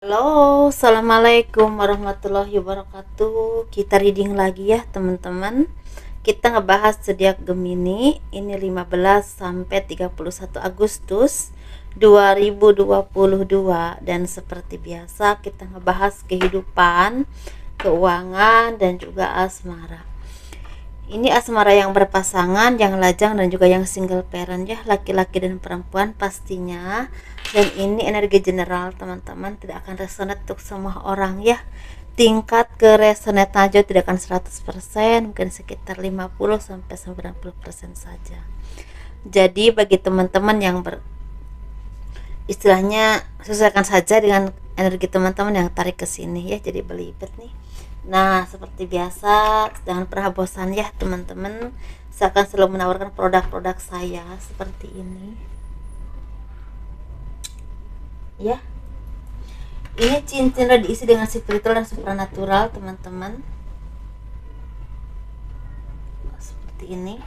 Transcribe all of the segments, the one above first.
Halo, assalamualaikum warahmatullahi wabarakatuh. Kita reading lagi ya teman-teman. Kita ngebahas zodiak Gemini. Ini 15 sampai 31 Agustus 2022. Dan seperti biasa kita ngebahas kehidupan, keuangan, dan juga asmara. Ini asmara yang berpasangan, yang lajang, dan juga yang single parent ya, laki-laki dan perempuan pastinya. Dan ini energi general teman-teman, tidak akan resonate untuk semua orang ya. Tingkat keresonate aja tidak akan 100%, mungkin sekitar 50 sampai 90% saja. Jadi bagi teman-teman yang istilahnya sesuaikan saja dengan energi teman-teman yang tarik ke sini ya, jadi belibet nih. Nah, seperti biasa, jangan pernah bosan ya teman-teman. Saya akan selalu menawarkan produk-produk saya seperti ini. Ya. Ini cincin diisi dengan spiritual dan supranatural, teman-teman. Seperti ini.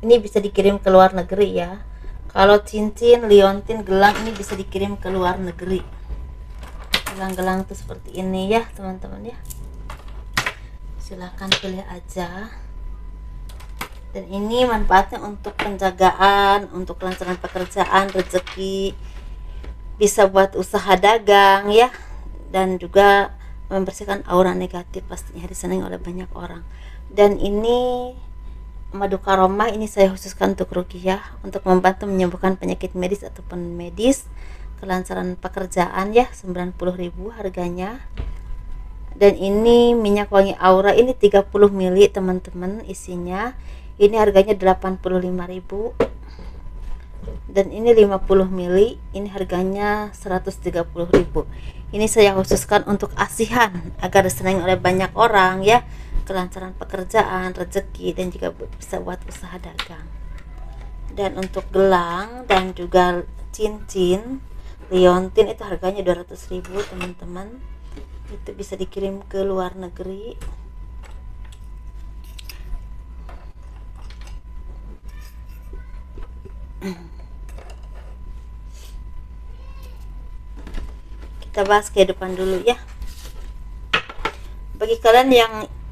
Ini bisa dikirim ke luar negeri ya. Kalau cincin, liontin, gelang ini bisa dikirim ke luar negeri. Gelang-gelang tuh seperti ini ya teman-teman ya, silahkan pilih aja. Dan ini manfaatnya untuk penjagaan, untuk kelancaran pekerjaan, rezeki, bisa buat usaha dagang ya, dan juga membersihkan aura negatif pastinya disenangi oleh banyak orang. Dan ini madu karomah, ini saya khususkan untuk ruqyah, untuk membantu menyembuhkan penyakit medis ataupun medis, kelancaran pekerjaan ya, 90.000 harganya. Dan ini minyak wangi aura, ini 30 ml teman-teman isinya, ini harganya 85.000. Dan ini 50 ml, ini harganya 130.000. Ini saya khususkan untuk asihan agar disenangi oleh banyak orang ya, kelancaran pekerjaan, rezeki, dan juga bisa buat usaha dagang. Dan untuk gelang dan juga cincin liontin itu harganya 200.000 teman-teman. Itu bisa dikirim ke luar negeri. Kita bahas kehidupan dulu ya. Bagi kalian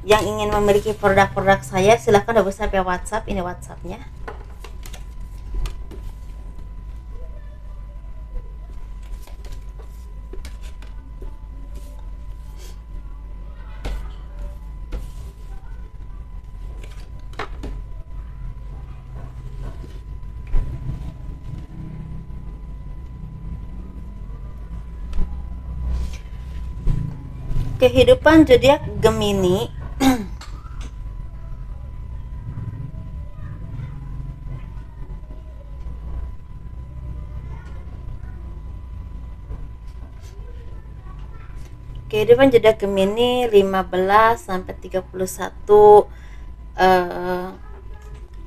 yang ingin memiliki produk-produk saya, silahkan hubungi saya via WhatsApp. Ini WhatsAppnya. Kehidupan zodiak Gemini. Kehidupan zodiak Gemini 15 sampai 31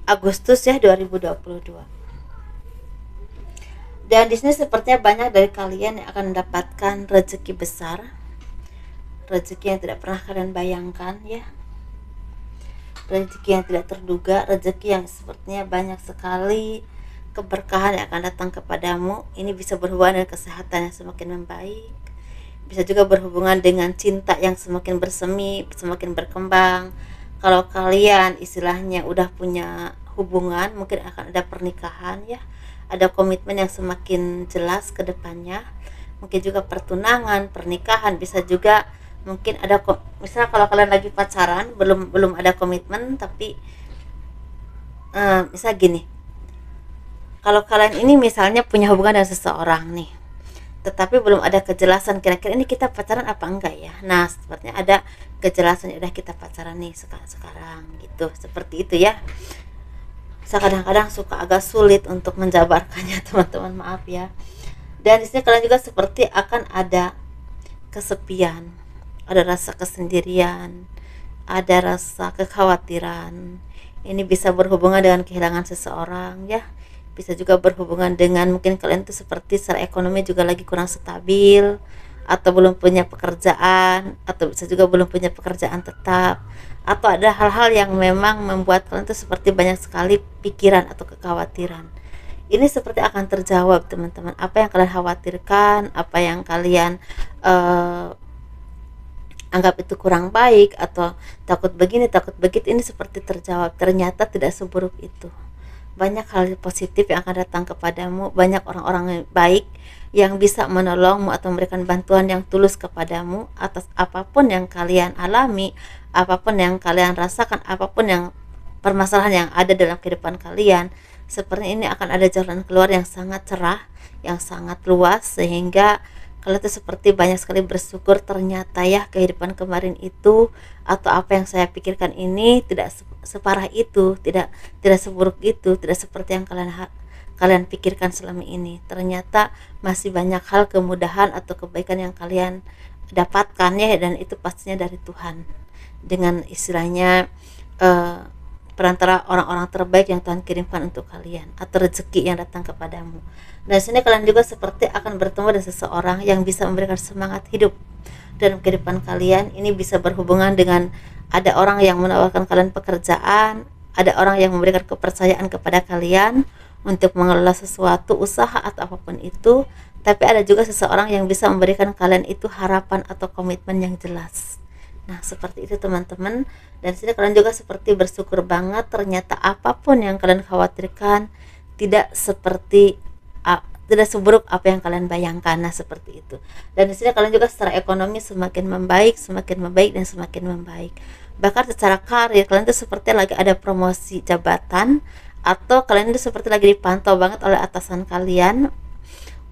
Agustus ya 2022. Dan di sini sepertinya banyak dari kalian yang akan mendapatkan rezeki besar, rezeki yang tidak pernah kalian bayangkan ya, rezeki yang tidak terduga, rezeki yang sepertinya banyak sekali keberkahan yang akan datang kepadamu. Ini bisa berhubungan dengan kesehatan yang semakin membaik, bisa juga berhubungan dengan cinta yang semakin bersemi, semakin berkembang. Kalau kalian istilahnya udah punya hubungan, mungkin akan ada pernikahan ya, ada komitmen yang semakin jelas ke depannya. Mungkin juga pertunangan, pernikahan, bisa juga mungkin ada misalnya kalau kalian lagi pacaran belum ada komitmen, tapi misal gini, kalau kalian ini misalnya punya hubungan dengan seseorang nih, tetapi belum ada kejelasan kira-kira ini kita pacaran apa enggak ya. Nah, sepertinya ada kejelasan, udah kita pacaran nih sekarang gitu, seperti itu ya. Saya kadang-kadang suka agak sulit untuk menjabarkannya teman-teman, maaf ya. Dan di sini kalian juga seperti akan ada kesepian, ada rasa kesendirian, ada rasa kekhawatiran. Ini bisa berhubungan dengan kehilangan seseorang ya, bisa juga berhubungan dengan mungkin kalian itu seperti secara ekonomi juga lagi kurang stabil, atau belum punya pekerjaan, atau bisa juga belum punya pekerjaan tetap, atau ada hal-hal yang memang membuat kalian itu seperti banyak sekali pikiran atau kekhawatiran. ini seperti akan terjawab teman-teman. Apa yang kalian khawatirkan, apa yang kalian anggap itu kurang baik atau takut begini takut begitu, ini seperti terjawab. Ternyata tidak seburuk itu. Banyak hal positif yang akan datang kepadamu, banyak orang-orang baik yang bisa menolongmu atau memberikan bantuan yang tulus kepadamu atas apapun yang kalian alami, apapun yang kalian rasakan, apapun yang permasalahan yang ada dalam kehidupan kalian. Seperti ini akan ada jalan keluar yang sangat cerah, yang sangat luas, sehingga kalian tuh seperti banyak sekali bersyukur. Ternyata ya kehidupan kemarin itu atau apa yang saya pikirkan ini tidak separah itu, tidak seburuk itu, tidak seperti yang kalian pikirkan selama ini. Ternyata masih banyak hal kemudahan atau kebaikan yang kalian dapatkan ya, dan itu pastinya dari Tuhan. Dengan istilahnya perantara orang-orang terbaik yang Tuhan kirimkan untuk kalian, atau rezeki yang datang kepadamu. Dan sini kalian juga seperti akan bertemu dengan seseorang yang bisa memberikan semangat hidup dalam kehidupan kalian. Ini bisa berhubungan dengan ada orang yang menawarkan kalian pekerjaan, ada orang yang memberikan kepercayaan kepada kalian untuk mengelola sesuatu, usaha atau apapun itu. Tapi ada juga seseorang yang bisa memberikan kalian itu harapan atau komitmen yang jelas. Nah, seperti itu teman-teman. Dan sini kalian juga seperti bersyukur banget, ternyata apapun yang kalian khawatirkan tidak seburuk apa yang kalian bayangkan. Nah, seperti itu. Dan di sini kalian juga secara ekonomi semakin membaik dan semakin membaik. Bahkan secara karir kalian tuh seperti lagi ada promosi jabatan, atau kalian itu seperti lagi dipantau banget oleh atasan kalian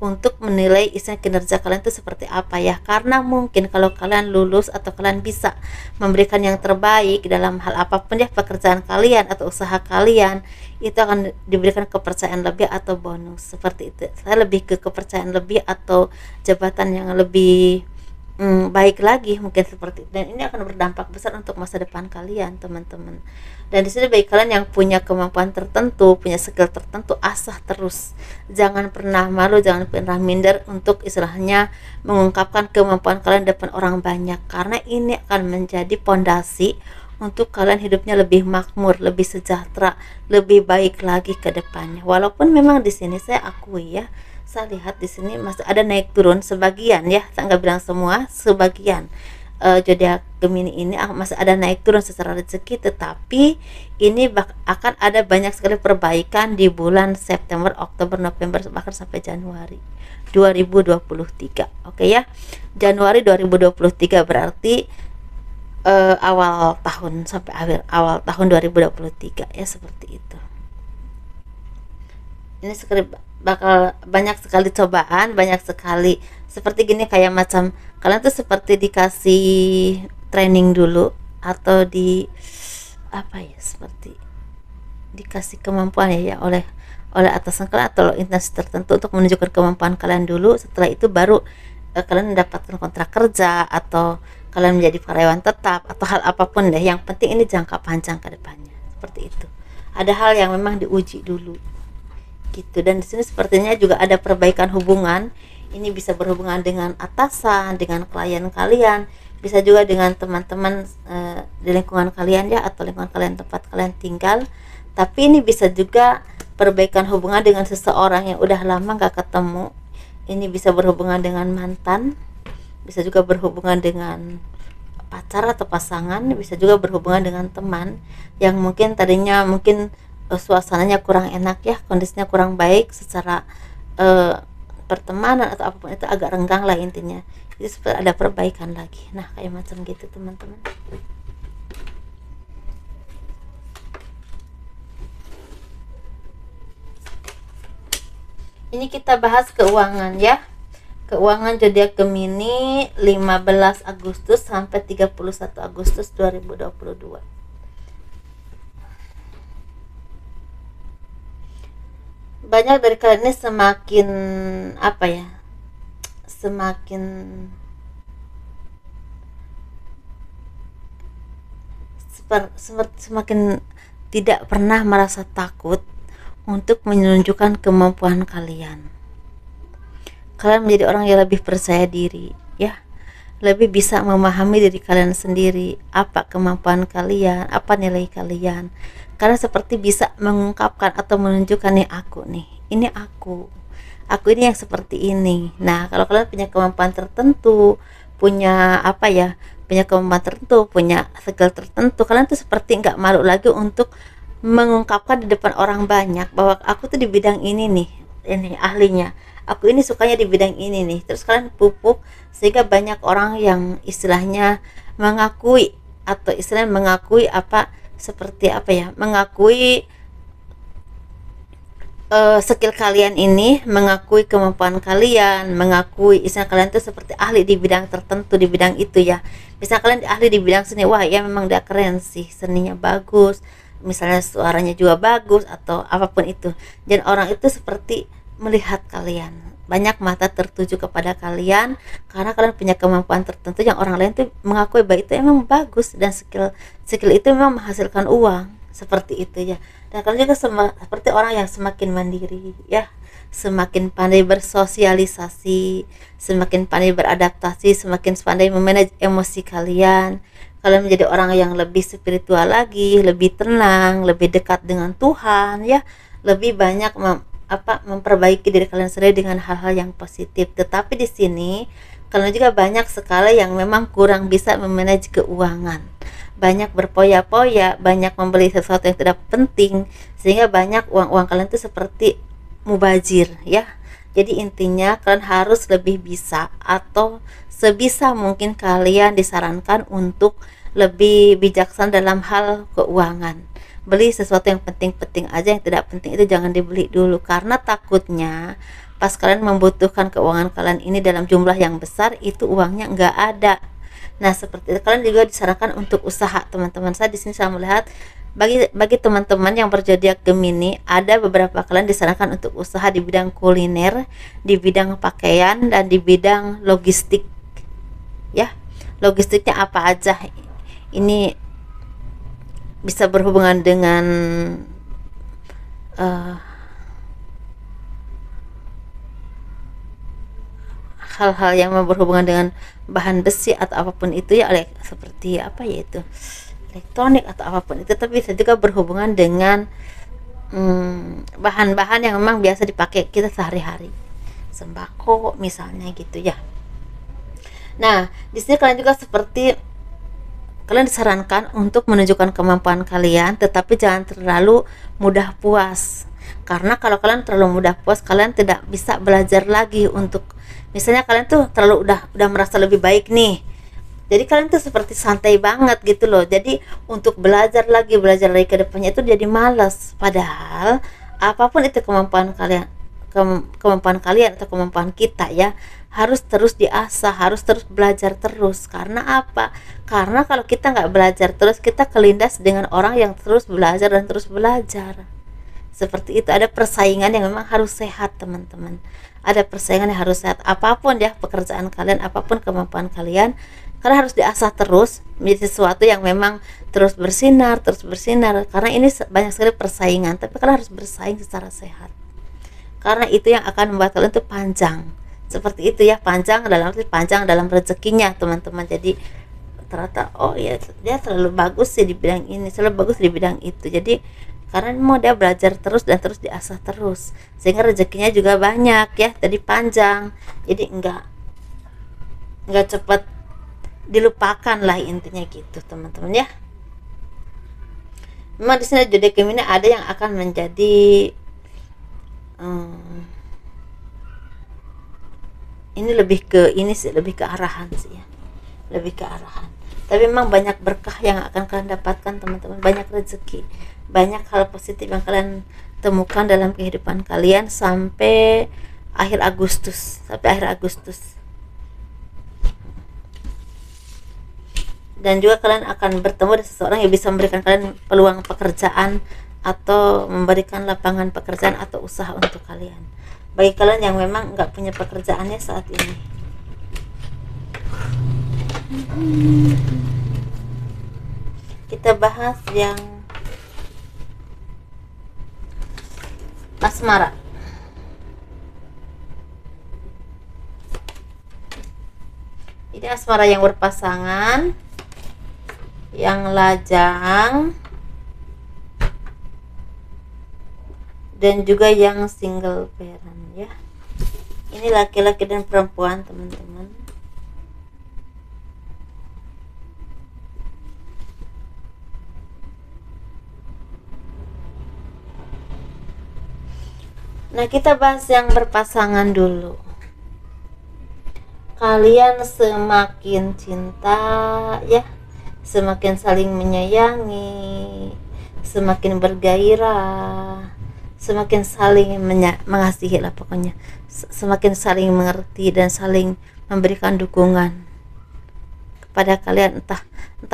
untuk menilai isinya kinerja kalian itu seperti apa ya. Karena mungkin kalau kalian lulus atau kalian bisa memberikan yang terbaik dalam hal apapun ya, pekerjaan kalian atau usaha kalian, itu akan diberikan kepercayaan lebih atau bonus. Seperti itu. Saya lebih ke kepercayaan lebih atau jabatan yang lebih baik lagi, mungkin seperti itu. Dan ini akan berdampak besar untuk masa depan kalian teman-teman. Dan di sini bagi kalian yang punya kemampuan tertentu, punya skill tertentu, asah terus, jangan pernah malu, jangan pernah minder untuk istilahnya mengungkapkan kemampuan kalian depan orang banyak, karena ini akan menjadi pondasi untuk kalian hidupnya lebih makmur, lebih sejahtera, lebih baik lagi ke depannya. Walaupun memang di sini saya akui ya, saya lihat di sini masih ada naik turun sebagian ya, saya nggak bilang semua, sebagian zodiak Gemini ini masih ada naik turun secara rezeki, tetapi ini akan ada banyak sekali perbaikan di bulan September, Oktober, November, bahkan sampai Januari 2023. Oke ya, Januari 2023 berarti awal tahun sampai awal tahun 2023 ya, seperti itu. Ini bakal banyak sekali cobaan, banyak sekali seperti gini, kayak macam kalian tuh seperti dikasih training dulu atau seperti dikasih kemampuan ya oleh atasan kalian atau instansi tertentu untuk menunjukkan kemampuan kalian dulu. Setelah itu baru kalian mendapatkan kontrak kerja atau kalian menjadi karyawan tetap atau hal apapun deh. Yang penting ini jangka panjang ke depannya. Seperti itu. Ada hal yang memang diuji dulu. Gitu. Dan di sini sepertinya juga ada perbaikan hubungan. Ini bisa berhubungan dengan atasan, dengan klien kalian, bisa juga dengan teman-teman di lingkungan kalian ya, atau lingkungan kalian tempat kalian tinggal. Tapi ini bisa juga perbaikan hubungan dengan seseorang yang udah lama gak ketemu. Ini bisa berhubungan dengan mantan, bisa juga berhubungan dengan pacar atau pasangan, bisa juga berhubungan dengan teman yang mungkin tadinya suasananya kurang enak ya, kondisinya kurang baik secara pertemanan atau apapun itu, agak renggang lah intinya. Itu seperti ada perbaikan lagi. Nah, kayak macam gitu teman-teman. Ini kita bahas keuangan ya. Keuangan zodiak Gemini 15 Agustus sampai 31 Agustus 2022. Banyak dari kalian ini semakin semakin tidak pernah merasa takut untuk menunjukkan kemampuan kalian. Kalian menjadi orang yang lebih percaya diri ya, lebih bisa memahami diri kalian sendiri, apa kemampuan kalian, apa nilai kalian. Karena seperti bisa mengungkapkan atau menunjukkan nih, aku nih, ini aku ini yang seperti ini. Nah, kalau kalian punya kemampuan tertentu, punya apa ya, punya kemampuan tertentu, punya skill tertentu, kalian tuh seperti nggak malu lagi untuk mengungkapkan di depan orang banyak bahwa aku tuh di bidang ini nih, ini ahlinya, aku ini sukanya di bidang ini nih. Terus kalian pupuk sehingga banyak orang yang istilahnya mengakui, atau istilahnya mengakui apa, seperti apa ya, mengakui skill kalian ini, mengakui kemampuan kalian, mengakui istilah kalian tuh seperti ahli di bidang tertentu, di bidang itu ya. Misalnya kalian ahli di bidang seni, wah ya memang dia keren sih, seninya bagus, misalnya suaranya juga bagus atau apapun itu. Dan orang itu seperti melihat kalian, banyak mata tertuju kepada kalian karena kalian punya kemampuan tertentu yang orang lain tuh mengakui bahwa itu emang bagus, dan skill itu memang menghasilkan uang, seperti itu ya. Dan kalian juga seperti orang yang semakin mandiri ya, semakin pandai bersosialisasi, semakin pandai beradaptasi, semakin pandai memanage emosi kalian. Kalian menjadi orang yang lebih spiritual lagi, lebih tenang, lebih dekat dengan Tuhan ya, lebih banyak memperbaiki diri kalian sendiri dengan hal-hal yang positif. Tetapi di sini kalian juga banyak sekali yang memang kurang bisa memanage keuangan, banyak berpoya-poya, banyak membeli sesuatu yang tidak penting, sehingga banyak uang kalian itu seperti mubazir ya. Jadi intinya kalian harus lebih bisa, atau sebisa mungkin kalian disarankan untuk lebih bijaksana dalam hal keuangan. Beli sesuatu yang penting-penting aja, yang tidak penting itu jangan dibeli dulu, karena takutnya pas kalian membutuhkan keuangan kalian ini dalam jumlah yang besar, itu uangnya nggak ada. Nah, seperti itu kalian juga disarankan untuk usaha, teman-teman. Saya di sini saya melihat bagi teman-teman yang berzodiak Gemini, ada beberapa kalian disarankan untuk usaha di bidang kuliner, di bidang pakaian, dan di bidang logistik. Ya, logistiknya apa aja? Ini bisa berhubungan dengan hal-hal yang berhubungan dengan bahan besi atau apapun itu ya, seperti apa ya itu, elektronik atau apapun itu. Tapi bisa juga berhubungan dengan bahan-bahan yang memang biasa dipakai kita sehari-hari, sembako misalnya gitu ya. Nah, di sini kalian juga seperti kalian disarankan untuk menunjukkan kemampuan kalian, tetapi jangan terlalu mudah puas. Karena kalau kalian terlalu mudah puas, kalian tidak bisa belajar lagi untuk, misalnya kalian tuh terlalu udah merasa lebih baik nih, jadi kalian tuh seperti santai banget gitu loh. Jadi untuk belajar lagi ke depannya itu jadi malas. Padahal apapun itu kemampuan kalian, kemampuan kalian atau kemampuan kita ya, harus terus diasah, harus terus belajar terus. Karena apa? Karena kalau kita nggak belajar terus, kita kelindas dengan orang yang terus belajar dan terus belajar. Seperti itu. Ada persaingan yang memang harus sehat, teman-teman. Ada persaingan yang harus sehat. Apapun ya pekerjaan kalian, apapun kemampuan kalian, karena harus diasah terus menjadi sesuatu yang memang terus bersinar. Karena ini banyak sekali persaingan, tapi kalian harus bersaing secara sehat. Karena itu yang akan membuat kalian tuh panjang. Seperti itu ya, panjang dalam arti panjang dalam rezekinya, teman-teman. Jadi ternyata oh ya, dia terlalu bagus sih di bidang ini, terlalu bagus di bidang itu. Jadi karena mau dia belajar terus dan terus diasah terus, sehingga rezekinya juga banyak ya, jadi panjang. Jadi enggak cepat dilupakan lah, intinya gitu, teman-teman ya. Memang di sini zodiak Gemini ada yang akan menjadi ini lebih ke ini sih, lebih ke arahan sih ya, lebih ke arahan. Tapi memang banyak berkah yang akan kalian dapatkan, teman-teman. Banyak rezeki, banyak hal positif yang kalian temukan dalam kehidupan kalian sampai akhir Agustus. Dan juga kalian akan bertemu dengan seseorang yang bisa memberikan kalian peluang pekerjaan atau memberikan lapangan pekerjaan atau usaha untuk kalian. Bagi kalian yang memang nggak punya pekerjaannya saat ini, kita bahas yang asmara. Ini asmara yang berpasangan, yang lajang dan juga yang single parent ya. Ini laki-laki dan perempuan teman-teman. Nah, kita bahas yang berpasangan dulu. Kalian semakin cinta ya, semakin saling menyayangi, semakin bergairah, semakin saling mengasihi lah pokoknya, semakin saling mengerti dan saling memberikan dukungan kepada kalian, entah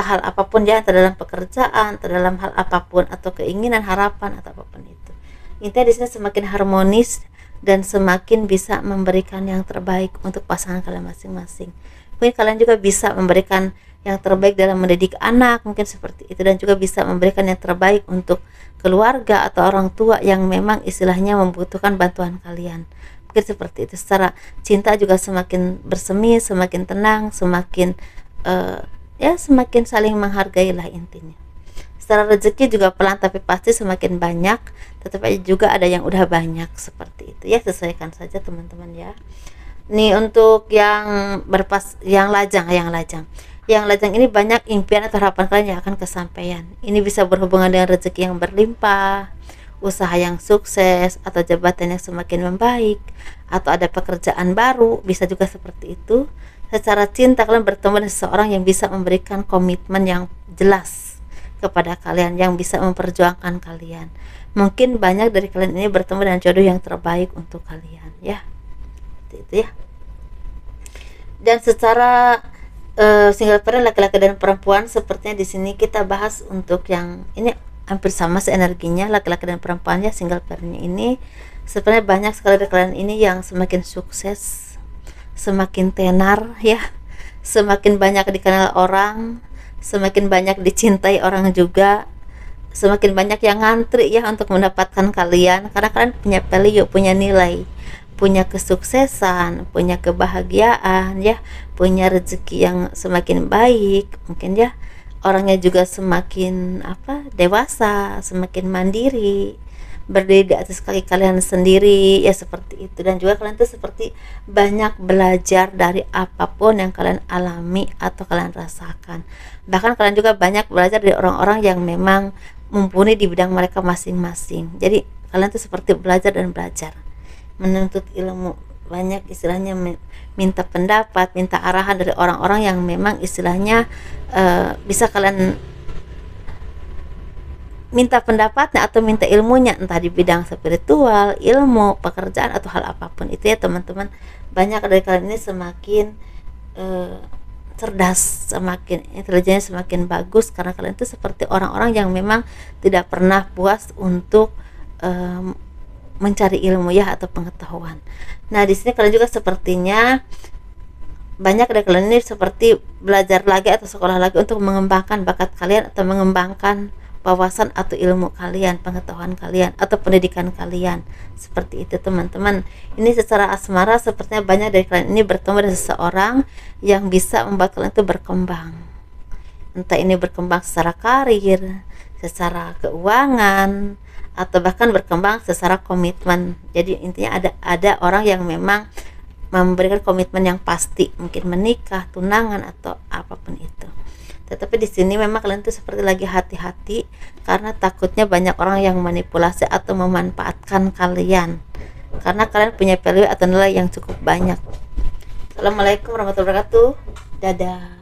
hal apapun ya, entah dalam pekerjaan, entah dalam hal apapun, atau keinginan, harapan, atau apapun itu. Intinya di sini semakin harmonis dan semakin bisa memberikan yang terbaik untuk pasangan kalian masing-masing. Mungkin kalian juga bisa memberikan yang terbaik dalam mendidik anak, mungkin seperti itu, dan juga bisa memberikan yang terbaik untuk keluarga atau orang tua yang memang istilahnya membutuhkan bantuan kalian. Mungkin seperti itu. Secara cinta juga semakin bersemi, semakin tenang, semakin semakin saling menghargai lah intinya. Secara rezeki juga pelan tapi pasti semakin banyak, tetapi juga ada yang udah banyak seperti itu ya, sesuaikan saja teman-teman ya. Nih untuk yang lajang ini banyak impian atau harapan kalian yang akan kesampaian. Ini bisa berhubungan dengan rezeki yang berlimpah, usaha yang sukses, atau jabatan yang semakin membaik, atau ada pekerjaan baru, bisa juga seperti itu. Secara cinta kalian bertemu dengan seseorang yang bisa memberikan komitmen yang jelas kepada kalian, yang bisa memperjuangkan kalian. Mungkin banyak dari kalian ini bertemu dengan jodoh yang terbaik untuk kalian ya, seperti itu ya. Dan secara single parent laki-laki dan perempuan, sepertinya di sini kita bahas untuk yang ini hampir sama seenerginya, laki-laki dan perempuan ya. Single parentnya ini sebenarnya banyak sekali dari kalian ini yang semakin sukses, semakin tenar ya, semakin banyak dikenal orang, semakin banyak dicintai orang juga, semakin banyak yang ngantri ya untuk mendapatkan kalian, karena kalian punya value, punya nilai, punya kesuksesan, punya kebahagiaan ya, punya rezeki yang semakin baik, mungkin ya. Orangnya juga semakin dewasa, semakin mandiri, berdiri di atas kaki kalian sendiri ya, seperti itu. Dan juga kalian tuh seperti banyak belajar dari apapun yang kalian alami atau kalian rasakan. Bahkan kalian juga banyak belajar dari orang-orang yang memang mumpuni di bidang mereka masing-masing. Jadi kalian tuh seperti belajar dan belajar, menuntut ilmu, banyak istilahnya minta pendapat, minta arahan dari orang-orang yang memang istilahnya bisa kalian minta pendapatnya atau minta ilmunya, entah di bidang spiritual, ilmu, pekerjaan, atau hal apapun itu ya teman-teman. Banyak dari kalian ini semakin cerdas, semakin intelijennya semakin bagus, karena kalian itu seperti orang-orang yang memang tidak pernah puas untuk mencari ilmu ya, atau pengetahuan. Nah di sini kalian juga sepertinya banyak dari kalian ini seperti belajar lagi atau sekolah lagi untuk mengembangkan bakat kalian, atau mengembangkan wawasan atau ilmu kalian, pengetahuan kalian, atau pendidikan kalian, seperti itu teman-teman. Ini secara asmara sepertinya banyak dari kalian ini bertemu dengan seseorang yang bisa membuat kalian itu berkembang, entah ini berkembang secara karir, secara keuangan, atau bahkan berkembang secara komitmen. Jadi intinya ada orang yang memang memberikan komitmen yang pasti, mungkin menikah, tunangan, atau apapun itu. Tetapi di sini memang kalian tuh seperti lagi hati-hati, karena takutnya banyak orang yang manipulasi atau memanfaatkan kalian, karena kalian punya value atau nilai yang cukup banyak. Assalamualaikum warahmatullahi wabarakatuh. Dadah.